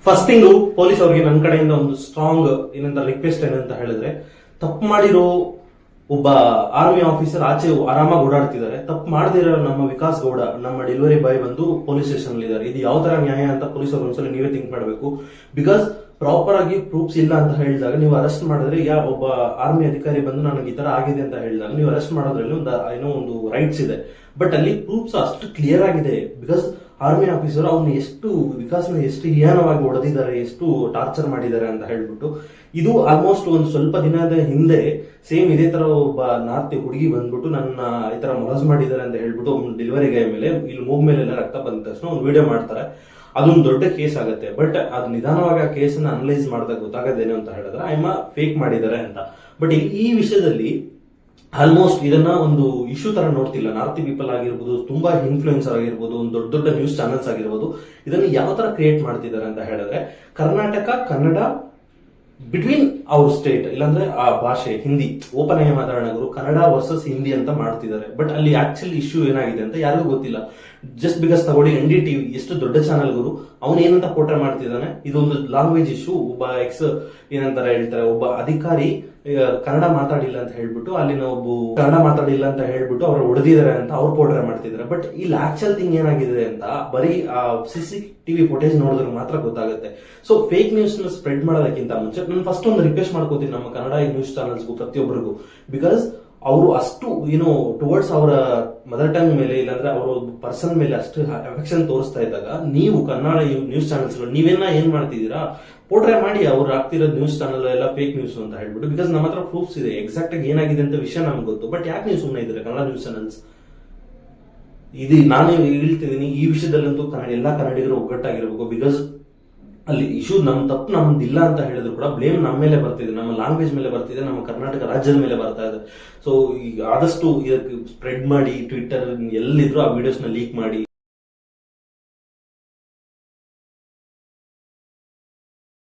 First thing police ಅವರಿಗೆ ನನ್ನ ಕಡೆಯಿಂದ ಒಂದು ಸ್ಟ್ರಾಂಗ್ ಏನಂತ ರಿಕ್ವೆಸ್ಟ್ ಏನಂತ ಹೇಳಿದ್ರೆ, ತಪ್ಪು ಮಾಡಿರೋ ಒಬ್ಬ ಆರ್ಮಿ ಆಫೀಸರ್ ಆಚೆ ಆರಾಮಾಗಿ ಓಡಾಡ್ತಿದ್ದಾರೆ, ತಪ್ಪು ಮಾಡದಿರೋ ನಮ್ಮ ವಿಕಾಸ್ ಗೌಡ, ನಮ್ಮ ಡೆಲಿವರಿ ಬಾಯ್ ಬಂದು ಪೊಲೀಸ್ ಸ್ಟೇಷನ್ ಅಲ್ಲಿ ಇದ್ದಾರೆ. ಇದು ಯಾವ ತರ ನ್ಯಾಯ ಅಂತ ಪೊಲೀಸ್ ಅವರು ಒಂದ್ಸಲ ನೀವೇ ಥಿಂಕ್ ಮಾಡಬೇಕು. ಬಿಕಾಸ್ ಪ್ರಾಪರ್ ಆಗಿ ಪ್ರೂಫ್ಸ್ ಇಲ್ಲ ಅಂತ ಹೇಳಿದಾಗ ನೀವು ಅರೆಸ್ಟ್ ಮಾಡಿದ್ರೆ, ಒಬ್ಬ ಆರ್ಮಿ ಅಧಿಕಾರಿ ಬಂದು ನನಗೆ ಈ ತರ ಆಗಿದೆ ಅಂತ ಹೇಳಿದಾಗ ನೀವು ಅರೆಸ್ಟ್ ಮಾಡೋದ್ರಲ್ಲಿ ಒಂದು ರೈಟ್ಸ್ ಇದೆ. ಬಟ್ ಅಲ್ಲಿ ಪ್ರೂಫ್ಸ್ ಅಷ್ಟು ಕ್ಲಿಯರ್ ಆಗಿದೆ. ಬಿಕಾಸ್ ಆರ್ಮಿ ಆಫೀಸರ್ ಅವ್ನು ವಿಕಾಸ್ನ ಎಷ್ಟು ಹೀನವಾಗಿ ಹೊಡೆದಿದ್ದಾರೆ, ಎಷ್ಟು ಟಾರ್ಚರ್ ಮಾಡಿದ್ದಾರೆ ಅಂತ ಹೇಳ್ಬಿಟ್ಟು, ಇದು ಆಲ್ಮೋಸ್ಟ್ ಒಂದು ಸ್ವಲ್ಪ ದಿನದ ಹಿಂದೆ ಸೇಮ್ ಇದೇ ತರ ಒಬ್ಬ ನಾರ್ತ್ ಹುಡುಗಿ ಬಂದ್ಬಿಟ್ಟು ನನ್ನ ಈ ತರ ಮೊಲಸ್ ಮಾಡಿದ್ದಾರೆ ಅಂತ ಹೇಳ್ಬಿಟ್ಟು ಒಂದು ಡೆಲಿವರಿ ಗೈ ಮೇಲೆ ಇಲ್ಲಿ ಮೂಗ್ ಮೇಲೆಲ್ಲ ರಕ್ತ ಬಂದ ತಕ್ಷಣ ಒಂದು ವಿಡಿಯೋ ಮಾಡ್ತಾರೆ. ಅದೊಂದು ದೊಡ್ಡ ಕೇಸ್ ಆಗುತ್ತೆ. ಬಟ್ ಅದು ನಿಧಾನವಾಗಿ ಆ ಕೇಸನ್ನ ಅನಲೈಸ್ ಮಾಡಿದಾಗ ಗೊತ್ತಾಗೋದೇನು ಅಂತ ಹೇಳಿದ್ರೆ ಫೇಕ್ ಮಾಡಿದ್ದಾರೆ ಅಂತ. ಬಟ್ ಈ ವಿಷಯದಲ್ಲಿ ಆಲ್ಮೋಸ್ಟ್ ಇದನ್ನ ಒಂದು ಇಶ್ಯೂ ತರ ನೋಡ್ತಿಲ್ಲ. ನಾರ್ತ್ ಪೀಪಲ್ ಆಗಿರ್ಬೋದು, ತುಂಬಾ ಇನ್ಫ್ಲೂಯೆನ್ಸರ್ ಆಗಿರ್ಬೋದು, ಒಂದು ದೊಡ್ಡ ದೊಡ್ಡ ನ್ಯೂಸ್ ಚಾನೆಲ್ಸ್ ಆಗಿರ್ಬೋದು, ಇದನ್ನು ಯಾವ ತರ ಕ್ರಿಯೇಟ್ ಮಾಡ್ತಿದ್ದಾರೆ ಅಂತ ಹೇಳಿದ್ರೆ, ಕರ್ನಾಟಕ ಕನ್ನಡ ಬಿಟ್ವೀನ್ ಅವ್ರ ಸ್ಟೇಟ್, ಇಲ್ಲಾಂದ್ರೆ ಆ ಭಾಷೆ ಹಿಂದಿ ಓಪನ್ ಆಗಿ ಮಾತಾಡೋಣ, ಕನ್ನಡ ವರ್ಸಸ್ ಹಿಂದಿ ಅಂತ ಮಾಡ್ತಿದ್ದಾರೆ. ಬಟ್ ಅಲ್ಲಿ ಆಕ್ಚುಲಿ ಇಶ್ಯೂ ಏನಾಗಿದೆ ಅಂತ ಯಾರಿಗೂ ಗೊತ್ತಿಲ್ಲ. ಜಸ್ಟ್ ಬಿಕಾಸ್ ತಗೊಳ್ಳಿ NDTV ಎಷ್ಟು ದೊಡ್ಡ ಚಾನೆಲ್ ಗುರು, ಅವನು ಏನಂತ ಪೋರ್ಟ್ರೇ ಮಾಡ್ತಿದ್ದಾನೆ, ಇದೊಂದು ಲ್ಯಾಂಗ್ವೇಜ್ ಇಶ್ಯೂ. ಒಬ್ಬ ಏನಂತಾರೆ ಹೇಳ್ತಾರೆ, ಒಬ್ಬ ಅಧಿಕಾರಿ ಕನ್ನಡ ಮಾತಾಡಿಲ್ಲ ಅಂತ ಹೇಳ್ಬಿಟ್ಟು ಅಲ್ಲಿನ ಕನ್ನಡ ಮಾತಾಡಿಲ್ಲ ಅಂತ ಹೇಳ್ಬಿಟ್ಟು ಅವ್ರು ಹೊಡೆದಿದ್ದಾರೆ ಅಂತ ಅವ್ರು ಪೋರ್ಟ್ರೇ ಮಾಡ್ತಿದ್ದಾರೆ. ಬಟ್ ಇಲ್ಲಿ ಆಕ್ಚುಲ್ ಥಿಂಗ್ ಏನಾಗಿದೆ ಅಂತ ಬರೀ CCTV ಫುಟೇಜ್ ನೋಡಿದ್ರೆ ಮಾತ್ರ ಗೊತ್ತಾಗುತ್ತೆ. ಸೊ ಫೇಕ್ ನ್ಯೂಸ್ ನ ಸ್ಪ್ರೆಡ್ ಮಾಡೋದಕ್ಕಿಂತ ಮುಂಚೆ ನಾನು ಫಸ್ಟ್ ಒಂದು ರಿಕ್ವೆಸ್ಟ್ ಮಾಡ್ಕೋತೀನಿ ನಮ್ಮ ಕನ್ನಡ ನ್ಯೂಸ್ ಚಾನೆಲ್ಸ್ಗೂ ಪ್ರತಿಯೊಬ್ಬರಿಗೂ. ಬಿಕಾಸ್ ಅವರು ಅಷ್ಟು ಟುವರ್ಡ್ಸ್ ಅವರ ಮದರ್ ಟಂಗ್ ಮೇಲೆ, ಇಲ್ಲಾಂದ್ರೆ ಅವರ ಪರ್ಸನ್ ಮೇಲೆ ಅಷ್ಟು ಅಫೆಕ್ಷನ್ ತೋರಿಸ್ತಾ ಇದ್ದಾಗ, ನೀವು ಕನ್ನಡ ನ್ಯೂಸ್ ಚಾನೆಲ್ಸ್ ಏನ್ ಮಾಡ್ತಿದ್ದೀರಾ, ಪೋರ್ಟ್ರೇ ಮಾಡಿ ಅವ್ರು ಆಗ್ತಿರೋದು ನ್ಯೂಸ್ ಚಾನಲ್ ಎಲ್ಲ ಫೇಕ್ ನ್ಯೂಸ್ ಅಂತ ಹೇಳ್ಬಿಟ್ಟು. ಬಿಕಾಸ್ ನಮ್ಮ ಹತ್ರ ಪ್ರೂಫ್ಸ್ ಇದೆ, ಎಕ್ಸಾಕ್ಟ್ ಆಗಿ ಏನಾಗಿದೆ ಅಂತ ವಿಷಯ ನಮ್ಗೆ ಗೊತ್ತು. ಬಟ್ ಯಾಕೆ ನೀವು ಸುಮ್ಮನೆ ಇದ್ದಾರೆ ಕನ್ನಡ ನ್ಯೂಸ್ ಚಾನೆಲ್ಸ್? ಇದು ನಾನು ಹೇಳ್ತಿದ್ದೀನಿ, ಈ ವಿಷಯದಲ್ಲಂತೂ ಎಲ್ಲಾ ಕನ್ನಡಿಗರು ಒಗ್ಗಟ್ಟಾಗಿರ್ಬೇಕು. ಬಿಕಾಸ್ ಅಲ್ಲಿ ಇಶ್ಯೂ ನಮ್ದಿಲ್ಲ ಅಂತ ಹೇಳಿದ್ರು ಕೂಡ ಬ್ಲೇಮ್ ನಮ್ಮ ಮೇಲೆ ಬರ್ತಿದೆ, ನಮ್ಮ ಲ್ಯಾಂಗ್ವೇಜ್ ಮೇಲೆ ಬರ್ತಿದೆ, ನಮ್ಮ ಕರ್ನಾಟಕ ರಾಜ್ಯದ ಮೇಲೆ ಬರ್ತಾ ಇದೆ. ಸೊ ಆದಷ್ಟು ಇದಕ್ಕೆ ಸ್ಪ್ರೆಡ್ ಮಾಡಿ, ಟ್ವಿಟರ್ ಎಲ್ಲಿದ್ರು ಆ ವಿಡಿಯೋಸ್ನ ಲೀಕ್ ಮಾಡಿ.